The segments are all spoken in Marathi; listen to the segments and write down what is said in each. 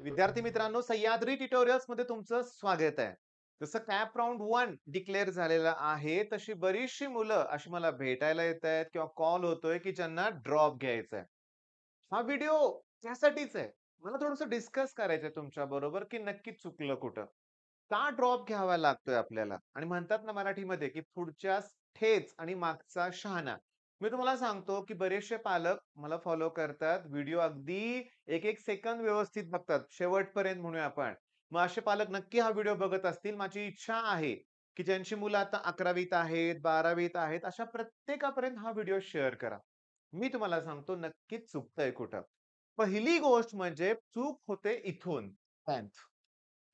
विद्यार्थी मित्रांनो, सह्याद्री ट्युटोरियल्स मध्ये तुमचं स्वागत आहे. जसं कॅप राउंड 1 डिक्लेअर झालेला आहे, तशी बरीचशी मुलं अशी मला भेटायला येत आहेत किंवा कॉल होतोय की ज्यांना ड्रॉप घ्यायचा आहे. हा व्हिडिओ त्यासाठीच आहे. मला थोडंसं डिस्कस करायचंय तुमच्या बरोबर की नक्की चुकलं कुठं? का ड्रॉप घ्यावा लागतोय आपल्याला? आणि म्हणतात ना मराठीमध्ये की पुढच्यास ठेच आणि मागचा शहाणा. मी तुम्हाला सांगतो की बरेचसे पालक मला फॉलो करतात. व्हिडिओ अगदी एक सेकंद व्यवस्थित बघतात. शेवटपर्यंत म्हणूया आपण. मग असे पालक नक्की हा व्हिडिओ बघत असतील. माझी इच्छा आहे की ज्यांची मुलं आता 11वीत आहेत, 12वीत आहेत, अशा प्रत्येकापर्यंत हा व्हिडिओ शेअर करा. मी तुम्हाला सांगतो नक्कीच चुकतंय कुठं. पहिली गोष्ट म्हणजे चूक होते इथून. 10th.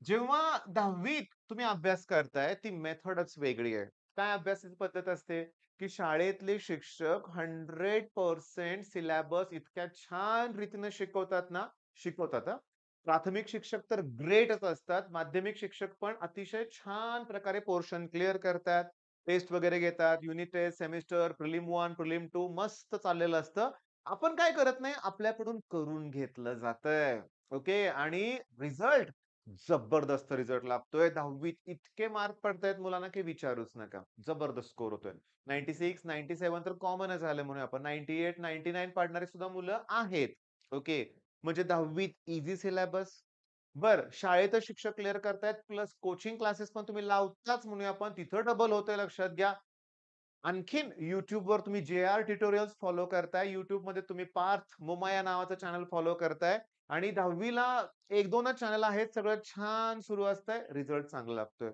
जेव्हा 10वीत तुम्ही अभ्यास करताय, ती मेथडच वेगळी आहे. काय अभ्यासाची पद्धत असते, की शाळेतले शिक्षक 100% सिलॅबस इतक्या छान रीतीने शिकवतात ना, शिकवतात हां. प्राथमिक शिक्षक तर ग्रेटच असतात. माध्यमिक शिक्षक पण अतिशय छान प्रकारे पोर्शन क्लिअर करतात. टेस्ट वगैरे घेतात. Unit test, semester, prelim 1, prelim 2 मस्त चाललेलं असतं. आपण काय करत नाही, आपल्याकडून करून घेतलं जातंय. ओके आणि रिझल्ट जबरदस्त रिझल्ट लागतोय. 10वीत इतके मार्क पडतायत मुलांना की विचारूच नका. जबरदस्त स्कोर होतोय. 96, 97 तर कॉमनच झालं म्हणूया आपण. 98, 99 पाडणारी सुद्धा मुलं आहेत. ओके. म्हणजे 10वीत ईझी सिलॅबस. बरं, शाळेतच शिक्षक क्लिअर करतायत प्लस कोचिंग क्लासेस पण तुम्ही लावताच म्हणूया आपण. तिथं डबल होतंय लक्षात घ्या. आणखीन YouTubeवर तुम्ही जे-आर ट्युटोरियल्स फॉलो करताय. YouTubeमध्ये तुम्ही पार्थ मोमाया नावाचं चॅनल फॉलो करताय आणि 10वीला 1-2च चॅनल आहेत. सगळं छान सुरू असतंय. रिझल्ट चांगला लागतोय.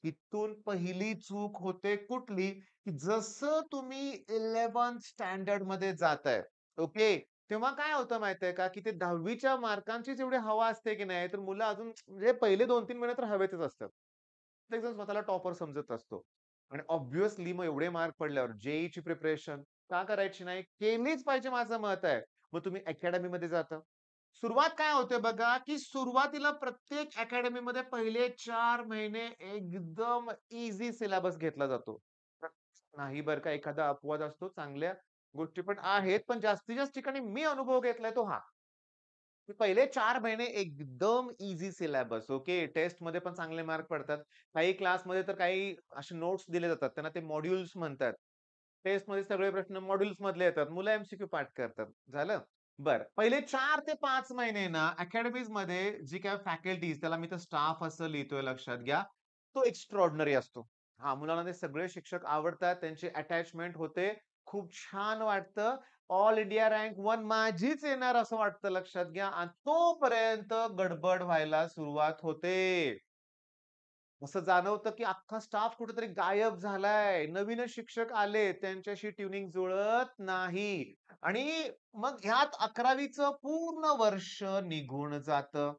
इथून पहिली चूक होते कुठली? की जसं तुम्ही 11th स्टँडर्डमध्ये जाताय, ओके. तेव्हा काय होतं माहितीये का? की ते 10वीच्या मार्कांचीच एवढी हवा असते की नाही, तर मुलं अजून म्हणजे पहिले 2-3 महिने तर हवेतच असतात. प्रत्येकजण स्वतःला टॉपर समजत असतो. आणि ऑब्व्हियसली मग एवढे मार्क पडल्यावर जेईची प्रिपरेशन का करायची नाही? केलीच पाहिजे माझं मत आहे. मग तुम्ही अकॅडमीमध्ये जाता. सुरुवात काय होते बघा, की सुरुवातीला प्रत्येक अकॅडमीमध्ये पहिले 4 महिने एकदम ईझी सिलॅबस घेतला जातो. नाही बरं का, एखादा अपवाद असतो. चांगल्या गोष्टी पण आहेत. पण जास्तीत जास्त ठिकाणी मी अनुभव घेतलाय तो हा. की पहिले 4 महिने एकदम ईझी सिलॅबस. ओके. टेस्टमध्ये पण चांगले मार्क पडतात. काही क्लासमध्ये तर काही असे नोट्स दिले जातात. त्यांना ते मॉड्यूल्स म्हणतात. टेस्टमध्ये सगळे प्रश्न मॉड्यूल्स मधले येतात. मुलं एमसीक्यू पाठ करतात. झालं? बरं. पहिले 4 ते 5 महिने ना अकॅडमीजमध्ये जी काही फॅकल्टीज त्याला मी तर स्टाफ असं लिहितोय लक्षात घ्या. तो एक्स्ट्राऑर्डिनरी असतो. हां, मुलांना ते सगळे शिक्षक आवडतात. त्यांची अटॅचमेंट होते. खूप छान वाटतं. ऑल इंडिया रँक 1 माझीच येणार असं वाटतं लक्षात घ्या आणि तोपर्यंत गडबड व्हायला सुरुवात होते. असं जाणवतं, की अख्खा स्टाफ कुठेतरी गायब झालाय. नवीनच शिक्षक आले, त्यांच्याशी ट्युनिंग जुळत नाही आणि मग ह्यात 11वीचं पूर्ण वर्ष निघून जातं.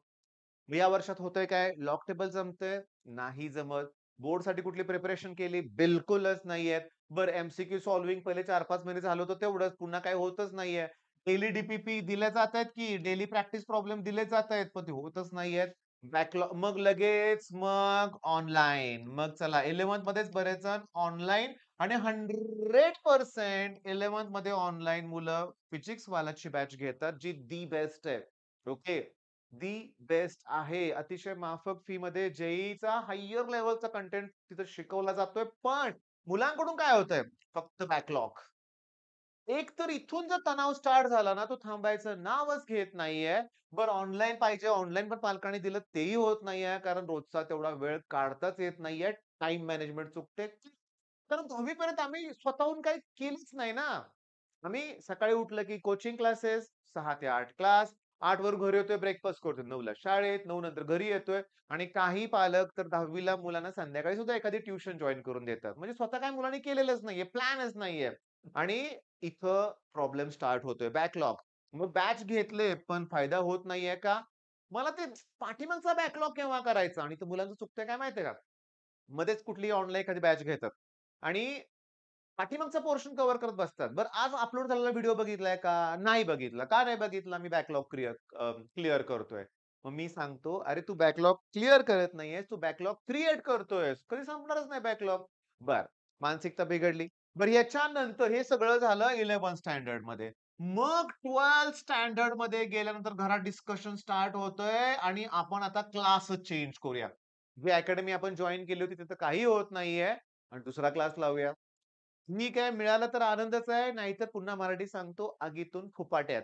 मग या वर्षात होतंय काय? लॉक टेबल जमतंय? नाही जमत. बोर्डसाठी कुठली प्रिपरेशन केली? बिलकुलच नाहीये. बरं एम-सी-क्यू सॉल्व्हिंग पहिले 4-5 महिने झालं होतं तेवढंच. पुन्हा काही होतच नाहीये. डेली डी-पी-पी दिल्या जातायत की डेली प्रॅक्टिस प्रॉब्लेम दिले जातायत, पण ते होतच नाहीयेत. बॅकलॉग मग लगेच मग ऑनलाईन. मग चला 11th मध्येच बरेच जण ऑनलाईन आणि 100% 11th मध्ये ऑनलाईन मुलं फिजिक्स वालाची बॅच घेतात, जी दी बेस्ट आहे. ओके. दी बेस्ट आहे. अतिशय माफक फीमध्ये जेईईचा हायर लेव्हलचा कंटेंट तिथं शिकवला जातोय. पण मुलांकडून काय होतंय? फक्त बॅकलॉग. एक तर इथून जर तणाव स्टार्ट झाला ना, तो थांबायचं नावच घेत नाहीये. बरं ऑनलाईन पाहिजे, ऑनलाईन पण पालकांनी दिलं तेही होत नाहीये. कारण रोजचा तेवढा वेळ काढताच येत नाहीये. टाईम मॅनेजमेंट चुकते. कारण 10वी पर्यंत आम्ही स्वतःहून काही केलंच नाही ना. आम्ही सकाळी उठलं की कोचिंग क्लासेस, 6 ते 8 क्लास, 8 वर घरी येतोय, ब्रेकफास्ट करतोय, 9 ला शाळेत, 9 नंतर घरी येतोय आणि काही पालक तर 10वी ला मुलांना संध्याकाळी सुद्धा एखादी ट्युशन जॉइन करून देतात. म्हणजे स्वतः काही मुलांनी केलेलंच नाहीये, प्लॅनच नाहीये आणि इथं प्रॉब्लेम स्टार्ट होतोय, बॅकलॉग. मग बॅच घेतले, पण फायदा होत नाहीये का? मला ते पाठीमागचा बॅकलॉग केव्हा करायचा? आणि ते मुलांचं चुकतंय काय माहितीये का? मध्येच कुठलीही ऑनलाईन एखादी बॅच घेतात आणि पाठीमागचा पोर्शन कव्हर करत बसतात. बरं आज अपलोड झालेला व्हिडिओ बघितलाय का? नाही बघितला. का नाही बघितला? मी बॅकलॉग क्लिअर करतोय. मग मी सांगतो, "अरे तू बॅकलॉग क्लिअर करत नाहीयेस, तू बॅकलॉग क्रिएट करतोयस. कधी संपणारच नाही बॅकलॉग." बरं, मानसिकता बिघडली. बरं याच्यानंतर हे सगळं झालं 11th स्टँडर्डमध्ये. मग 12th स्टँडर्ड मध्ये गेल्यानंतर घरात डिस्कशन स्टार्ट होतंय आणि आपण आता क्लासच चेंज करूया. जी अकॅडमी आपण जॉइन केली होती तिथं काही होत नाहीये आणि दुसरा क्लास लावूया. ठीक आहे, मिळाला तर आनंदच आहे, नाहीतर पुन्हा मराठी सांगतो आगीतून फुफाट्यात.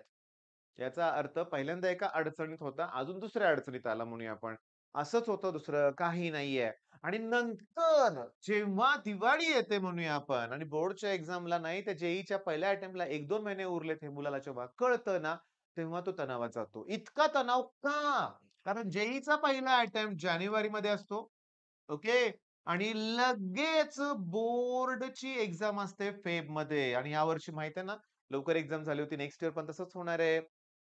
याचा अर्थ पहिल्यांदा एका अडचणीत होता, अजून दुसऱ्या अडचणीत आला म्हणूया आपण. असंच होतं, दुसरं काही नाहीये. आणि नंतर जेव्हा दिवाळी येते म्हणूया आपण आणि बोर्डच्या एक्झामला नाही, त्या जेईच्या पहिल्या अटेम्प्टला 1-2 महिने उरलेत हे मुलाला जेव्हा कळतं ना, तेव्हा तो तणावात जातो. इतका तणाव का? कारण जेईचा पहिला अटेम्प्ट जानेवारीमध्ये असतो. ओके. आणि लगेच बोर्डची एक्झाम असते फेबमध्ये आणि यावर्षी माहिती आहे ना, लवकर एक्झाम झाली होती. नेक्स्ट इयर पण तसंच होणार आहे.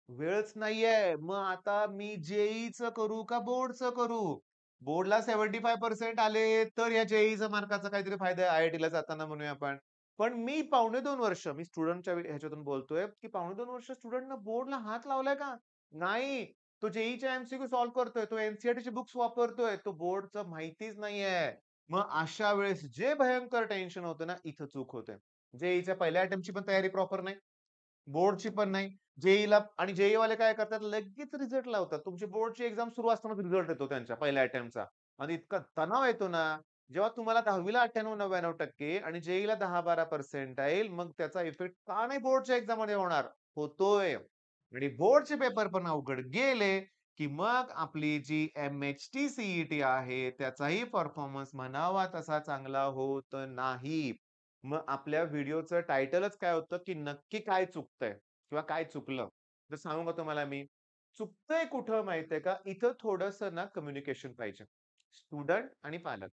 वेळच नाहीये. मग आता मी जेईचं करू का बोर्डचं करू? बोर्डला 75% आले, तर या जेईच्या मार्काचा काहीतरी फायदा आहे आय-आय-टीला जाताना म्हणूया आपण. पण मी पावणे 2 वर्ष मी स्टुडंटच्या ह्याच्यातून बोलतोय, की पावणे 2 वर्ष स्टुडंटनं बोर्डला हात लावलाय का? नाही. तो जेईच्या एमसीक्यू सॉल्व्ह करतोय. तो एन बुक्स वापरतोय. तो बोर्डचं माहितीच नाहीये. मग अशा वेळेस जे भयंकर टेन्शन होतं ना, इथं चूक होते. जेईच्या पहिल्या अटेम्प्टची पण तयारी प्रॉपर नाही. बोर्डची पण नाही. जेईला आणि जेई वाले काय करतात लगेच रिझल्ट लावतात. तुमची बोर्डची एक्झाम सुरू असतानाच रिझल्ट येतो त्यांच्या पहिल्या अटेम्प्टचा आणि इतका तणाव येतो ना, जेव्हा तुम्हाला 10वी ला 98-99% आणि जेईला 10-12 पर्सेंटाइल मग त्याचा इफेक्ट का नाही बोर्डच्या एक्झाममध्ये होणार? होतोय. आणि बोर्डचे पेपर पण अवघड गेले, की मग आपली जी एम-एच-टी सी आहे त्याचाही परफॉर्मन्स म्हणावा तसा चांगला होत नाही. मग आपल्या व्हिडिओचं टायटलच काय होतं, की नक्की काय चुकतंय किंवा काय चुकलं? तर सांगू का तुम्हाला मी? चुकतंय कुठं माहितीये का? इथं थोडंसं ना कम्युनिकेशन पाहिजे. स्टुडंट आणि पालक.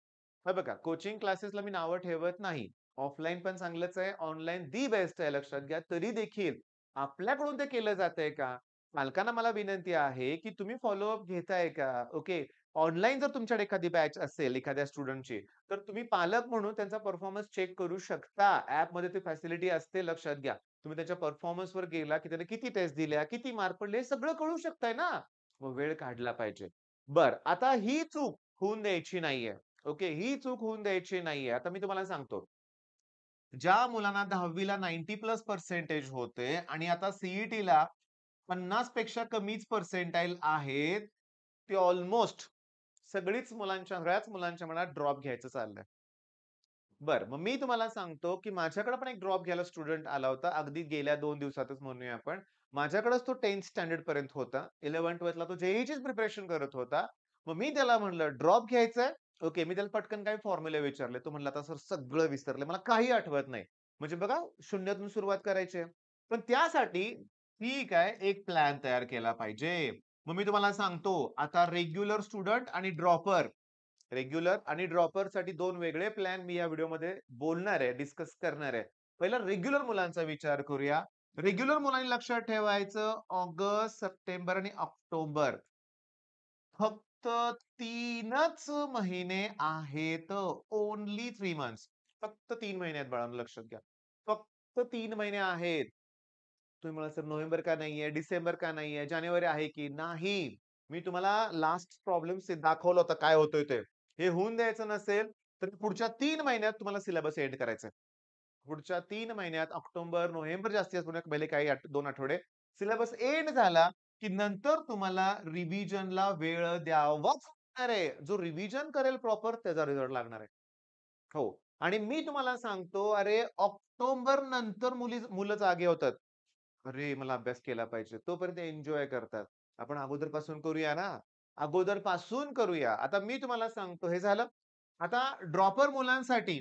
हे बघा कोचिंग क्लासेसला मी नावं ठेवत नाही. ऑफलाईन पण चांगलंच आहे, ऑनलाईन दी बेस्ट आहे लक्षात घ्या. तरी देखील आपल्याकडून ते केलं जातंय का? पालकांना मला विनंती आहे, की तुम्ही फॉलोअप घेताय का? ओके. ऑनलाईन जर तुमच्याकडे एखादी बॅच असेल एखाद्या स्टुडंटची, तर तुम्ही पालक म्हणून त्यांचा परफॉर्मन्स चेक करू शकता. ॲपमध्ये ती फॅसिलिटी असते लक्षात घ्या. तुम्ही त्याच्या परफॉर्मन्सवर गेला, की त्याने किती टेस्ट दिल्या, किती मार्क पडले, हे सगळं कळू शकताय ना. मग वेळ काढला पाहिजे. बरं, आता ही चूक होऊन द्यायची नाहीये. ओके, ही चूक होऊन द्यायची नाहीये. आता मी तुम्हाला सांगतो. ज्या मुलांना 10वी ला 90 प्लस पर्सेंटेज होते आणि आता सी-ई-टीला 50 पेक्षा कमीच पर्सेंटाइल आहेत, ते ऑलमोस्ट सगळ्याच मुलांच्या मनात ड्रॉप घ्यायचं चाललंय. बरं, मग मी तुम्हाला सांगतो, की माझ्याकडे पण एक ड्रॉप घ्यायला स्टुडंट आला होता. अगदी गेल्या 2 दिवसातच म्हणूया आपण. माझ्याकडेच तो 10th स्टँडर्ड पर्यंत होता. 11th-12thला तो जेईचीच प्रिपरेशन करत होता. मग मी त्याला म्हणलं, "ड्रॉप घ्यायचाय?" ओके. मी त्याला पटकन काही फॉर्म्युले विचारले. तो म्हणला, "आता सर सगळं विसरले. मला काही आठवत नाही." म्हणजे बघा शून्यातून सुरुवात करायची आहे. पण त्यासाठी ठीक आहे, एक प्लॅन तयार केला पाहिजे. मग मी तुम्हाला सांगतो, आता रेग्युलर स्टुडंट आणि ड्रॉपर रेग्युलर आणि ड्रॉपरसाठी 2 वेगळे प्लॅन मी या व्हिडिओमध्ये बोलणार आहे, डिस्कस करणार आहे. पहिला रेग्युलर मुलांचा विचार करूया. रेग्युलर मुलांनी लक्षात ठेवायचं ऑगस्ट, सप्टेंबर आणि ऑक्टोबर फक्त 3च महिने आहेत. Only 3 months. फक्त 3 महिने आहेत बाळांनो लक्षात घ्या. फक्त 3 महिने आहेत. तुम्ही म्हणाल, "सर नोव्हेंबर का नाहीये? डिसेंबर का नाहीये? जानेवारी आहे की?" नाही. मी तुम्हाला लास्ट प्रॉब्लेम दाखवलं होतं काय होतंय ते. हे होऊन द्यायचं नसेल, तर पुढच्या 3 महिन्यात तुम्हाला सिलेबस एंड करायचा आहे. पुढच्या 3 महिन्यात ऑक्टोबर, नोव्हेंबर जास्तीत जास्त पुन्हा पहिले काही 2 आठवडे सिलेबस एंड झाला, की नंतर तुम्हाला रिव्हिजनला वेळ द्यावाच लागणार आहे. जो रिव्हिजन करेल प्रॉपर त्याचा रिझल्ट लागणार आहे. हो. आणि मी तुम्हाला सांगतो, अरे ऑक्टोबर नंतर मुलं जागे होतात. अरे, मला अभ्यास केला पाहिजे. तोपर्यंत एन्जॉय करतात. आपण अगोदरपासून करूया ना. अगोदरपासून करूया. आता मी तुम्हाला सांगतो हे झालं. आता ड्रॉपर मुलांसाठी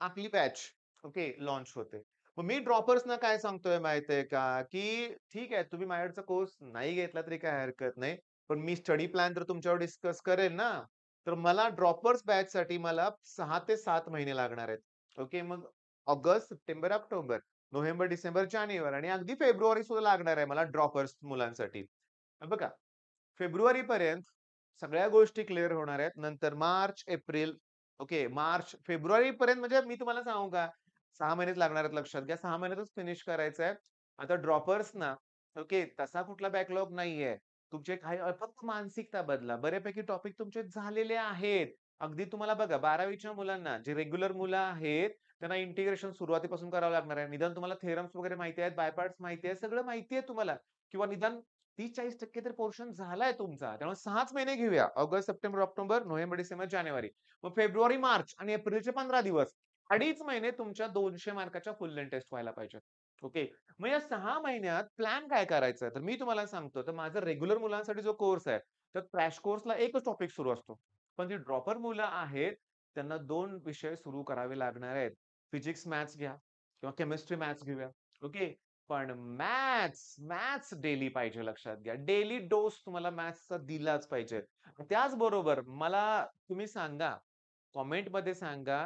आपली बॅच ओके लॉन्च होते. मग मी ड्रॉपर्सना काय सांगतोय माहितीये का, की ठीक आहे तुम्ही माझ्याकडचा कोर्स नाही घेतला तरी काही हरकत नाही. पण मी स्टडी प्लॅन तर तुमच्यावर डिस्कस करेल ना. तर मला ड्रॉपर्स बॅचसाठी मला 6 ते 7 महिने लागणार आहेत. ओके. मग August, September, October. November, December, जानेवारी आणि अगदी फेब्रुवारी सुद्धा लागणार आहे मला ड्रॉपर्स मुलांसाठी. बघा, फेब्रुवारीपर्यंत सगळ्या गोष्टी क्लिअर होणार आहेत. नंतर मार्च, एप्रिल ओके, मार्च, फेब्रुवारीपर्यंत म्हणजे मी तुम्हाला सांगू का 6 महिनेच लागणार आहेत लक्षात घ्या. 6 महिन्यातच फिनिश करायचं आहे. आता ड्रॉपर्स ना ओके, तसा कुठला बॅकलॉग नाहीये. तुमचे काही फक्त मानसिकता बदला. बऱ्यापैकी टॉपिक तुमचे झालेले आहेत. अगदी तुम्हाला बघा 12वीच्या मुलांना, जे रेग्युलर मुलं आहेत, त्यांना इंटिग्रेशन सुरुवातीपासून करावं लागणार आहे. निदान तुम्हाला थेरम्स वगैरे माहिती आहेत, बाय पार्ट्स माहिती आहे, सगळं माहिती आहे तुम्हाला किंवा निदान 30-40% तरी पोर्शन झालाय तुमचा. त्यामुळे 6च महिने घेऊया. August, September, October, November, December, जानेवारी. मग फेब्रुवारी, मार्च आणि एप्रिलचे 15 दिवस. 2.5 महिने तुमच्या 200 मार्काच्या फुल लेंथ टेस्ट व्हायला पाहिजेत. ओके. मग या 6 महिन्यात प्लॅन काय करायचा तर मी तुम्हाला सांगतो, तर माझा रेग्युलर मुलांसाठी जो कोर्स आहे, तर क्रॅश कोर्सला एकच टॉपिक सुरू असतो. पण जी ड्रॉपर मुलं आहेत, त्यांना 2 विषय सुरू करावे लागणार आहेत. फिजिक्स, मॅथ्स घ्या किंवा केमिस्ट्री, मॅथ्स घेऊया. ओके. पण मॅथ्स डेली पाहिजे लक्षात घ्या. डेली डोस तुम्हाला मॅथ्सचा दिलाच पाहिजे. त्याचबरोबर मला तुम्ही सांगा, कमेंटमध्ये सांगा,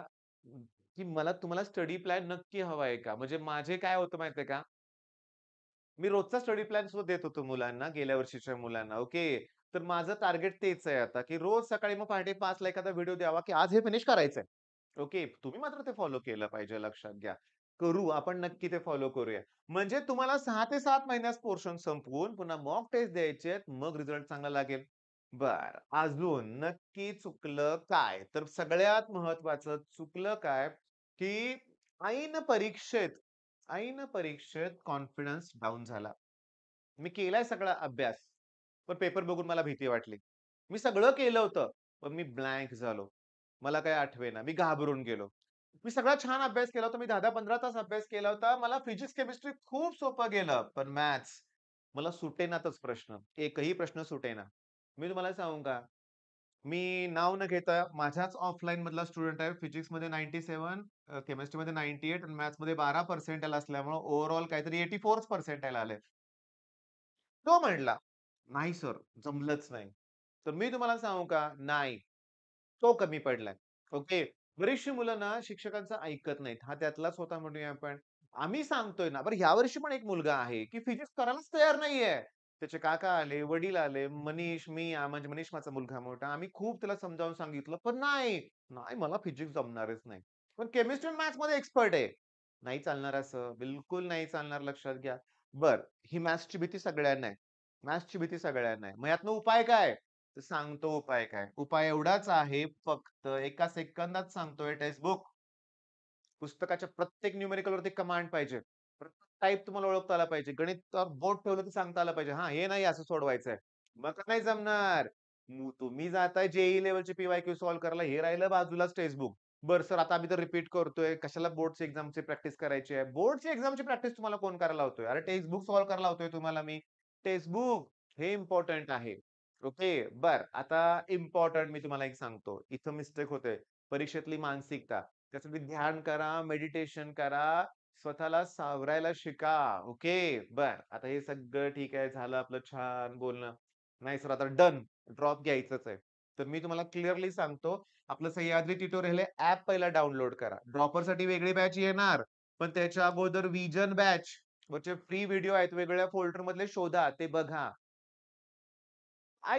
की मला तुम्हाला स्टडी प्लॅन नक्की हवा आहे का? म्हणजे माझे काय होतं माहिती का? मी रोजचा स्टडी प्लॅन सुद्धा देत होतो मुलांना, गेल्या वर्षीच्या मुलांना. ओके. तर माझं टार्गेट तेच आहे आता, की रोज सकाळी मग पहाटे 5 ला एखादा व्हिडिओ द्यावा, की आज हे फिनिश करायचंय. ओके. तुम्ही मात्र ते फॉलो केलं पाहिजे लक्षात घ्या. करू आपण नक्की ते फॉलो करूया. म्हणजे तुम्हाला 6 ते 7 महिन्यात पोर्शन संपवून पुन्हा मॉक टेस्ट द्यायचे आहेत, मग रिझल्ट चांगला लागेल. बरं. अजून नक्की चुकलं काय? तर सगळ्यात महत्त्वाचं चुकलं काय, की ऐन परीक्षेत ऐन परीक्षेत कॉन्फिडन्स डाउन झाला. मी केलाय सगळा अभ्यास, पण पेपर बघून मला भीती वाटली. मी सगळं केलं होतं, पण मी ब्लँक झालो. मला काही आठवेना. मी घाबरून गेलो. मी सगळा छान अभ्यास केला होता. मी 10-10, 15 तास अभ्यास केला होता. मला फिजिक्स, केमिस्ट्री खूप सोपं गेलं. पण मॅथ्स मला सुटेनातच प्रश्न. एकही प्रश्न सुटेना. मी तुम्हाला सांगू का? मी नाव न घेता माझ्याच ऑफलाईन मधला स्टुडंट आहे. फिजिक्समध्ये 97, केमिस्ट्रीमध्ये 98 आणि मॅथ्समध्ये 12 पर्सेंटाइल असल्यामुळे ओव्हरऑल काहीतरी 84 पर्सेंटाइल आले. तो म्हणला, "नाही सर, जमलंच नाही." तर मी तुम्हाला सांगू का? नाही. तो कमी पडलाय. ओके. बरीचशी मुलं ना शिक्षकांचं ऐकत नाहीत. हा त्यातलाच होता म्हणूया आपण. आम्ही सांगतोय ना, बरं यावर्षी पण एक मुलगा आहे, की फिजिक्स करायलाच तयार नाहीये. त्याचे काका आले, वडील आले, मनीष, मी म्हणजे मनीष माझा मुलगा मोठा. आम्ही खूप त्याला समजावून सांगितलं, पण नाही. नाही मला फिजिक्स जमणारच नाही. पण केमिस्ट्री आणि मॅथ्समध्ये एक्सपर्ट आहे. नाही चालणार असं. बिलकुल नाही चालणार लक्षात घ्या. बरं, ही मॅथ्सची भीती सगळ्यांना आहे. मॅथ्सची भीती सगळ्यांना आहे. मग यातनं उपाय काय? तर सांगतो उपाय काय. उपाय एवढाच आहे फक्त एका सेकंदात सांगतोय टेक्स्टबुक. पुस्तकाच्या प्रत्येक न्यूमेरिकल वरती कमांड पाहिजे. प्रत्येक टाइप तुम्हाला ओळखता आला पाहिजे. गणितावर बोट ठेवलं की सांगता आलं पाहिजे. हां, हे नाही असं सोडवायचंय. मग नाही जमणार. तुम्ही जाताय जे लेव्हलचे पी-वाय-क्यू सॉल्व्ह करायला. हे राहिलं बाजूलाच टेक्स्टबुक. बरं सर आता आम्ही तर रिपीट करतोय. कशाला बोर्डची एक्झामची प्रॅक्टिस करायची आहे. बोर्डची एक्झामची प्रॅक्टिस तुम्हाला कोण करायला लावतोय? अरे टेक्स्टबुक सॉल्व्ह करायला लावतोय तुम्हाला मी. टेक्स्टबुक हे इम्पोर्टंट आहे. ओके. बरं आता इम्पोर्टंट मी तुम्हाला एक सांगतो. इथं मिस्टेक होते. परीक्षेतली मानसिकता. त्यासाठी ध्यान करा, मेडिटेशन करा, स्वतःला सावरायला शिका. ओके. बरं. आता हे सगळं ठीक आहे. झालं आपलं छान बोलणं. नाही सर आता डन. ड्रॉप घ्यायचंच आहे. तर मी तुम्हाला क्लिअरली सांगतो, आपलं सह्याद्री ट्युटोरियल हे ॲप पहिला डाउनलोड करा. ड्रॉपरसाठी वेगळी बॅच येणार, पण त्याच्या अगोदर व्हिजन बॅच वरचे फ्री व्हिडिओ आहेत वेगवेगळ्या फोल्डरमधले शोधा, ते बघा.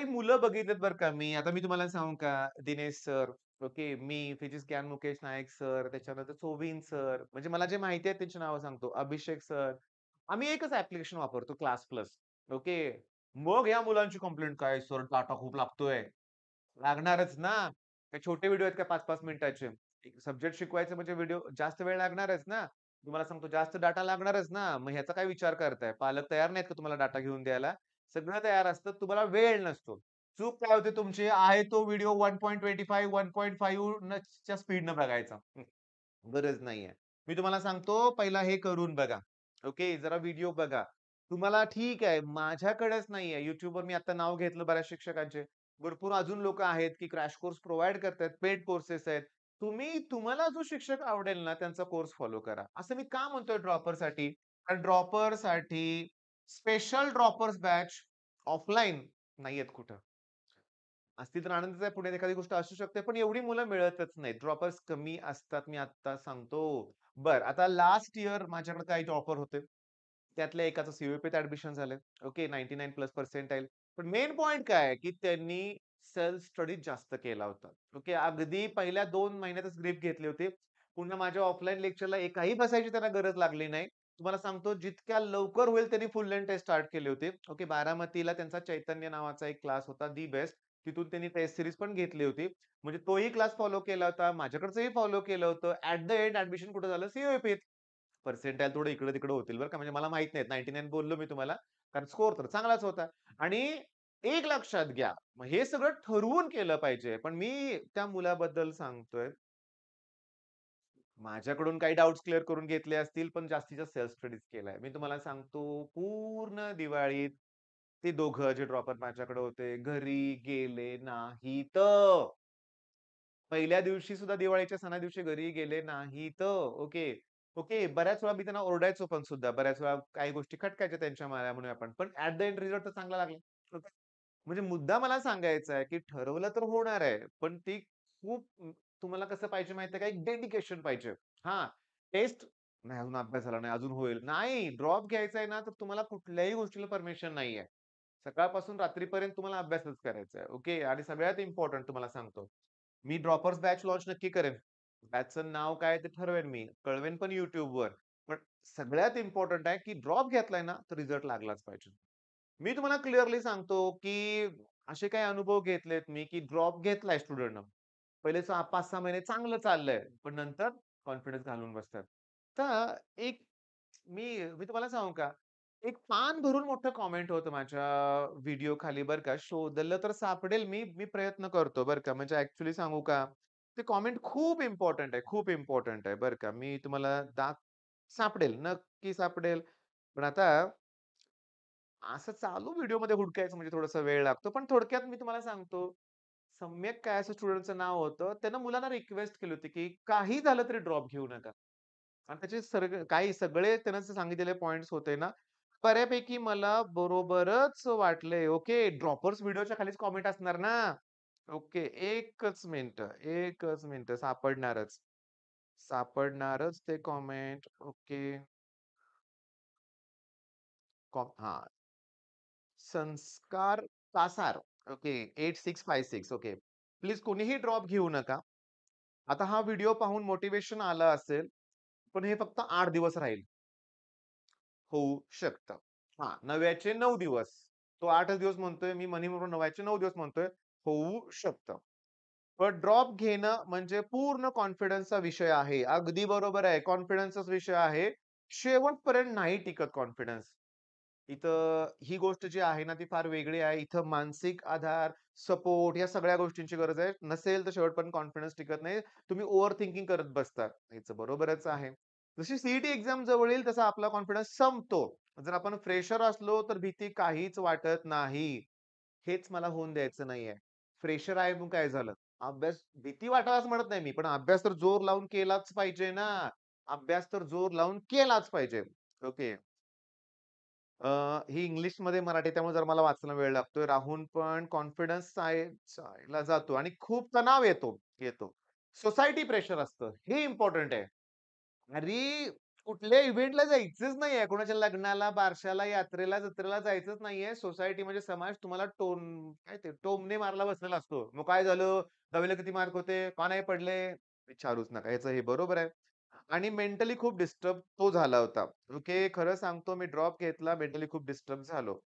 मुलं बघितलेत बरं का मी. आता मी तुम्हाला सांगू का? Dinesh sir, okay. मी फिजिक्स ज्ञान मुकेश नायक सर, त्याच्यानंतर सोबीन सर, म्हणजे मला जे माहिती आहे त्यांची नावं सांगतो. अभिषेक सर. आम्ही एकच ॲप्लिकेशन वापरतो क्लास प्लस. ओके. मग या मुलांची कंप्लेंट काय सर डाटा खूप लागतोय. लागणारच ना. काही छोटे व्हिडिओ आहेत का 5-5 मिनिटाचे. एक सब्जेक्ट शिकवायचं म्हणजे व्हिडिओ जास्त वेळ लागणारच ना. तुम्हाला सांगतो जास्त डाटा लागणारच ना. मग ह्याचा काय विचार करताय? पालक तयार नाहीत का तुम्हाला डाटा घेऊन द्यायला? सगळं तयार असतं. तुम्हाला वेळ नसतो. चूक काय होते तुमची? आहे तो व्हिडिओ 1.25, 1.5 च्या स्पीडनं बघायचा. गरज नाहीये. मी तुम्हाला सांगतो पहिला हे करून बघा. ओके. जरा व्हिडिओ बघा. तुम्हाला ठीक आहे, माझ्याकडेच नाहीये. YouTubeवर मी आता नाव घेतलं बऱ्याच शिक्षकांचे. भरपूर अजून लोकं आहेत, की क्रॅश कोर्स प्रोव्हाईड करतायत. पेड कोर्सेस आहेत. तुम्हाला जो शिक्षक आवडेल ना, त्यांचा कोर्स फॉलो करा. असं मी का म्हणतोय ड्रॉपरसाठी? कारण ड्रॉपरसाठी स्पेशल ड्रॉपर्स बॅच ऑफलाईन नाहीयेत कुठं. असती तर आनंदच आहे. पुण्यात एखादी गोष्ट असू शकते, पण एवढी मुलं मिळतच नाहीत. ड्रॉपर्स कमी असतात, मी आत्ता सांगतो. बरं, आता लास्ट इयर माझ्याकडे काही ड्रॉपर होते. त्यातल्या एकाचं सी-यू-ई-पीत ॲडमिशन झालंय. Okay, 99 plus percentile. पण मेन पॉइंट काय आहे, की त्यांनी सेल्फ स्टडी जास्त केला होता. ओके, अगदी पहिल्या 2 महिन्यातच ग्रिप घेतली होती. पुन्हा माझ्या ऑफलाईन लेक्चरला एकाही बसायची त्यांना गरज लागली नाही. तुम्हाला सांगतो जितक्या लवकर होईल त्यांनी फुल लेंथ टेस्ट स्टार्ट केली होती. ओके, बारामतीला त्यांचा चैतन्य नावाचा एक क्लास होता, दी बेस्ट. तिथून त्यांनी टेस्ट सीरीज पण घेतली होती. म्हणजे तोही क्लास फॉलो केला होता. माझ्याकडचंही फॉलो केलं होतं. ॲट द एंड ॲडमिशन कुठे झालं? सी-यू-ई-पीत. पर्सेंटाइल थोडं इकडं-तिकडं होतील बरं का. म्हणजे मला माहीत नाहीत. 99 बोललो मी तुम्हाला. कारण स्कोर तर चांगलाच होता. आणि एक लक्षात घ्या, मग हे सगळं ठरवून केलं पाहिजे. पण मी त्या मुलाबद्दल सांगतोय, माझ्याकडून काही डाउट्स क्लिअर करून घेतले असतील, पण जास्तीत जास्त सेल्फ स्टडीज केलाय. मी तुम्हाला सांगतो, पूर्ण दिवाळीत ते दोघं जे ड्रॉपर माझ्याकडे होते, घरी गेले नाहीत. पहिल्या दिवशी सुद्धा दिवाळीच्या सणा दिवशी घरी गेले नाहीत. ओके. ओके. बऱ्याच वेळा मी त्यांना ओरडायचो पण सुद्धा. बऱ्याच वेळा काही गोष्टी खटकायच्या त्यांच्या माऱ्यामुळे आपण. पण ॲट द एंड रिझल्ट तर चांगला लागला. ओके. म्हणजे मुद्दा मला सांगायचा आहे, की ठरवलं तर होणार आहे. पण ती खूप तुम्हाला कसं पाहिजे माहिती आहे का? एक डेडिकेशन पाहिजे. हां, टेस्ट नाही अजून अभ्यास झाला नाही, अजून होईल. नाही, ड्रॉप घ्यायचा आहे ना, तर तुम्हाला कुठल्याही गोष्टीला परमिशन नाहीये. सकाळपासून रात्रीपर्यंत तुम्हाला अभ्यासच करायचा आहे. ओके. आणि सगळ्यात इम्पोर्टंट तुम्हाला सांगतो, मी ड्रॉपर्स बॅच लॉन्च नक्की करेन. बॅचचं नाव काय ते ठरवेन मी. कळवेन पण YouTubeवर. पण सगळ्यात इम्पोर्टंट आहे, की ड्रॉप घेतलाय ना, तर रिझल्ट लागलाच पाहिजे. मी तुम्हाला क्लिअरली सांगतो, की असे काही अनुभव घेतलेत मी, की ड्रॉप घेतलाय स्टुडंटनं. पहिले 5-6 महिने चांगलं चाललंय, पण नंतर कॉन्फिडन्स घालवून बसतात. तर एक मी तुम्हाला सांगू का? एक पान भरून मोठं कॉमेंट होतं माझ्या व्हिडिओ खाली बरं का. शोधलं तर सापडेल मी प्रयत्न करतो बरं का. म्हणजे ॲक्चुअली सांगू का? ते कॉमेंट खूप इम्पोर्टंट आहे, खूप इम्पोर्टंट आहे बरं का. मी तुम्हाला सापडेल, नक्की सापडेल. पण आता असं चालू व्हिडिओमध्ये हुडकायचं म्हणजे थोडासा वेळ लागतो. पण थोडक्यात मी तुम्हाला सांगतो, सम्यक काय असं स्टुडंटचं नाव होतं. त्यानं मुलांना रिक्वेस्ट केली होती, की काही झालं तरी ड्रॉप घेऊ नका. आणि त्याचे काही सगळे त्यानं जे सांगितलेले पॉइंट्स होते ना, बऱ्यापैकी मला बरोबरच वाटले. ओके, ड्रॉपर्स व्हिडिओच्या खालीच कॉमेंट असणार ना. ओके, एकच मिनिटं सापडणारच. सापडणारच ते कॉमेंट. ओके. हां. संस्कार कासार. ओके. 8656 ओके. प्लीज कोणीही ड्रॉप घेऊ नका. आता हा व्हिडिओ पाहून मोटिव्हेशन आलं असेल, पण हे फक्त 8 दिवस राहील. होऊ शकतं. हां, 9व्याचे 9 दिवस. तो 8च दिवस म्हणतोय, मी मनी म्हणून 9व्याचे 9 दिवस म्हणतोय. होऊ शकतं. पण ड्रॉप घेणं म्हणजे पूर्ण कॉन्फिडन्सचा विषय आहे. अगदी बरोबर आहे. कॉन्फिडन्सचाच विषय आहे. शेवटपर्यंत नाही टिकत कॉन्फिडन्स. इथं ही गोष्ट जी आहे ना, ती फार वेगळी आहे. इथं मानसिक आधार, सपोर्ट या सगळ्या गोष्टींची गरज आहे. नसेल तर शेवटपर्यंत कॉन्फिडन्स टिकत नाही. तुम्ही ओव्हर थिंकिंग करत बसता. याचं बरोबरच आहे. जशी सी एक्झाम जवळ येईल तसा आपला कॉन्फिडन्स संपतो. जर आपण फ्रेशर असलो तर भीती काहीच वाटत नाही. हेच मला होऊन द्यायचं नाहीये. फ्रेशर आहे मग काय झालं? अभ्यास भीती वाटावी असं म्हणत नाही मी. पण अभ्यास तर जोर लावून केलाच पाहिजे ना. अभ्यास तर जोर लावून केलाच पाहिजे. ओके. ही इंग्लिशमध्ये मराठी त्यामुळे जरा मला वाचायला वेळ लागतोय. राहून पण कॉन्फिडन्स ला जातो आणि खूप तणाव येतो. सोसायटी प्रेशर असतं. हे इम्पोर्टंट आहे. अरे, कुठल्या इव्हेंटला जायचंच नाहीये. कोणाच्या लग्नाला, बारशाला, यात्रेला, जत्रेला जायचंच नाहीये. सोसायटी म्हणजे समाज तुम्हाला काय ते टोमणे मारायला बसलेला असतो. मग काय झालं? 10वीला किती मार्क होते? का नाही पडले? विचारूच नका. याचं हे बरोबर आहे. आणि मेंटली खूप डिस्टर्ब तो झाला होता. ओके. खरं सांगतो मी ड्रॉप घेतला. मेंटली खूप डिस्टर्ब झालो.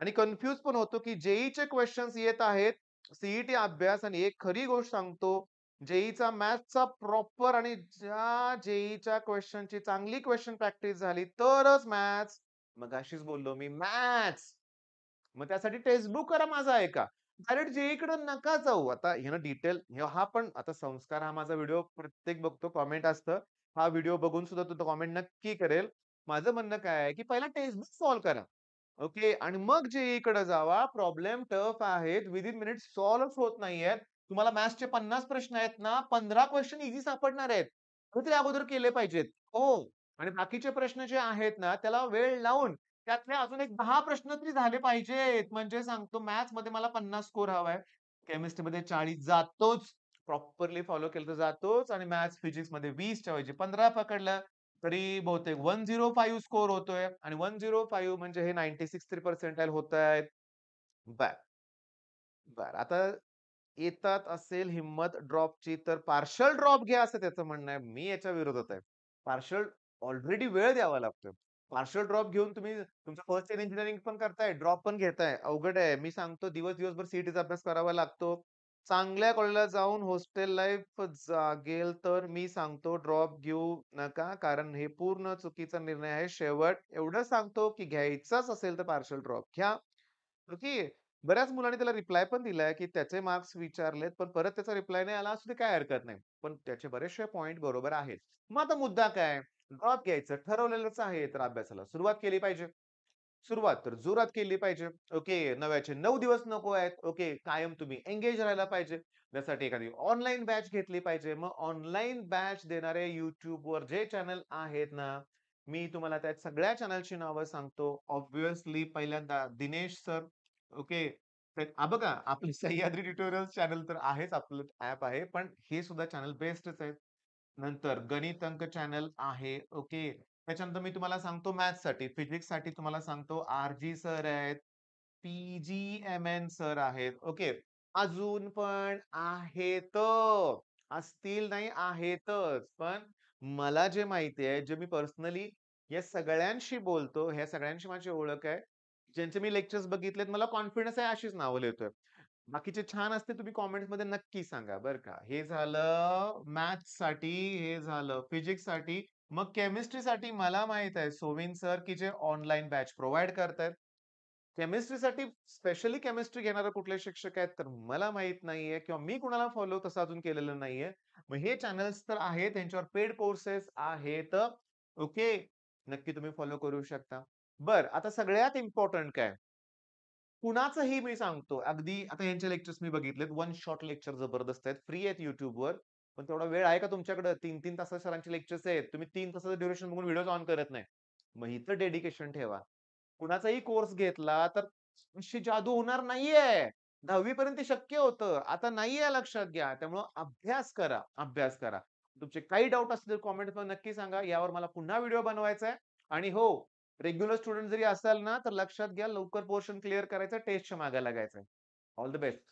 आणि कन्फ्यूज पण होतो, की जेईचे क्वेशन्स येत आहेत. सीईटी अभ्यास आणि एक खरी गोष्ट सांगतो, जेईचा मॅथ्सचा प्रॉपर आणि ज्या जेईच्या क्वेशनची चांगली क्वेशन प्रॅक्टिस झाली, तरच मॅथ्स मगाशीच बोललो मी मॅथ्स. मग त्यासाठी टेक्स्ट बुक करा माझा ऐका. डायरेक्ट जेईकडे नका जाऊ. आता ह्यानं डिटेल हा पण आता संस्कार हा माझा व्हिडिओ प्रत्येक बघतो, कमेंट असतं. हा व्हिडिओ बघून सुद्धा तो कमेंट नक्की करेल. माझं म्हणणं काय आहे, की पहिला टेक्स्ट बुक सॉल्व्ह करा. ओके. आणि मग जेईकडे जावा. प्रॉब्लेम टफ आहेत. विथिन मिनिट्स सॉल्व्हच होत नाहीयेत. तुम्हाला मॅथ्सचे 50 प्रश्न आहेत ना, 15 क्वेशन ईझी सापडणार आहेत. तर ते अगोदर केले पाहिजेत. हो. आणि बाकीचे प्रश्न जे आहेत ना, त्याला वेळ लावून त्यातले अजून एक 10 प्रश्न तरी झाले पाहिजेत. म्हणजे सांगतो मॅथ्समध्ये मला 50 स्कोर हवाय. केमिस्ट्रीमध्ये 40 जातोच. प्रॉपरली फॉलो केलं तर जातोच आणि मॅथ्स, फिजिक्समध्ये 20च्या ऐवजी 15 पकडलं, तरी बहुतेक 105 स्कोर होतोय आणि 105 म्हणजे हे 96 तरी पर्सेंटाइल होतायत. बरं, बरं. आता येतात असेल हिम्मत ड्रॉपची तर पार्शल ड्रॉप घ्या असं त्याचं म्हणणं आहे. मी याच्या विरोधात आहे. पार्शल ऑलरेडी वेळ द्यावा लागतोय. पार्शियल ड्रॉप घेऊन तुम्ही तुमचं फर्स्ट इयर इंजिनिअरिंग पण करताय, ड्रॉप पण घेताय. अवघड आहे. मी सांगतो दिवसभर सीईटीचा अभ्यास करावा लागतो. चांगल्या कॉलेजला जाऊन हॉस्टेल लाईफ जागेल तर मी सांगतो ड्रॉप घेऊ नका. कारण हे पूर्ण चुकीचा निर्णय आहे. शेवट एवढं सांगतो, की घ्यायचाच असेल तर पार्शियल ड्रॉप घ्या. ओके. बऱ्याच मुलांनी त्याला रिप्लाय पण दिलाय, की त्याचे मार्क्स विचारलेत, पण परत त्याचा रिप्लाय नाही आला, असू दे काही हरकत नाही. पण त्याचे बरेचसे पॉइंट बरोबर आहेत. मग आता मुद्दा काय? ड्रॉप घ्यायचं ठरवलेलंच आहे, तर अभ्यासाला सुरुवात केली पाहिजे. सुरुवात तर जोरात केली पाहिजे. ओके. नव्याचे 9 दिवस नको आहेत. ओके. कायम तुम्ही एंगेज राहायला पाहिजे. त्यासाठी एखादी ऑनलाईन बॅच घेतली पाहिजे. मग ऑनलाईन बॅच देणारे YouTubeवर जे चॅनल आहेत ना, मी तुम्हाला त्या सगळ्या चॅनलची नावं सांगतो. ऑब्व्हियसली पहिल्यांदा दिनेश सर. ओके. बघा आपलं सह्याद्री ट्युटोरियल्स चॅनल तर आहेच, आपलं ॲप आहे. पण हे सुद्धा चॅनल बेस्टच आहे. नंतर गणित अंक चॅनल आहे. ओके. त्याच्यानंतर मी तुम्हाला सांगतो मॅथ्ससाठी, फिजिक्ससाठी तुम्हाला सांगतो आर-जी सर आहेत, पी-जी-एम-एन सर आहेत. ओके. अजून पण आहेत. असतील नाही, आहेतच. पण मला जे माहिती आहे, जे मी पर्सनली या सगळ्यांशी बोलतो, ह्या सगळ्यांशी माझी ओळख आहे. ज्यांचे मी लेक्चर्स बघितलेत, मला कॉन्फिडन्स आहे अशीच नावं लिहितोय. बाकीचे छान असते तुम्ही कमेंट्समध्ये नक्की सांगा बरं का. हे झालं मॅथ्ससाठी, हे झालं फिजिक्ससाठी. मग केमिस्ट्रीसाठी मला माहीत आहे सोविन सर, की जे ऑनलाईन बॅच प्रोव्हाईड करतायत. केमिस्ट्रीसाठी स्पेशली केमिस्ट्री घेणारे कुठले शिक्षक आहेत तर मला माहीत नाहीये किंवा मी कुणाला फॉलो तसं अजून केलेलं नाहीये. मग हे चॅनल्स तर आहेत, त्यांच्यावर पेड कोर्सेस आहेत. ओके. नक्की तुम्ही फॉलो करू शकता. बरं, आता सगळ्यात इम्पोर्टंट काय? कुणाचंही मी सांगतो, अगदी आता ह्यांचे लेक्चर्स मी बघितलेत. वन शॉट लेक्चर जबरदस्त आहेत. फ्री आहेत YouTubeवर. पण तेवढा वेळ आहे का तुमच्याकडे? 3-3 तासाचे सरांचे लेक्चर्स आहेत. तुम्ही 3 तासाचं ड्युरेशन बघून व्हिडिओज ऑन करत नाही. मग इथं डेडिकेशन ठेवा. कुणाचाही कोर्स घेतला तर अशी जादू होणार नाहीये. 10वी पर्यंत ते शक्य होतं. आता नाहीये लक्षात घ्या. त्यामुळं अभ्यास करा, अभ्यास करा. तुमचे काही डाउट असतील कमेंटमध्ये नक्की सांगा. यावर मला पुन्हा व्हिडिओ बनवायचा आहे. आणि हो, रेग्युलर स्टुडंट जरी असाल ना, तर लक्षात घ्या लवकर पोर्शन क्लिअर करायचं, टेस्टच्या मागे लागायचंय. All the best.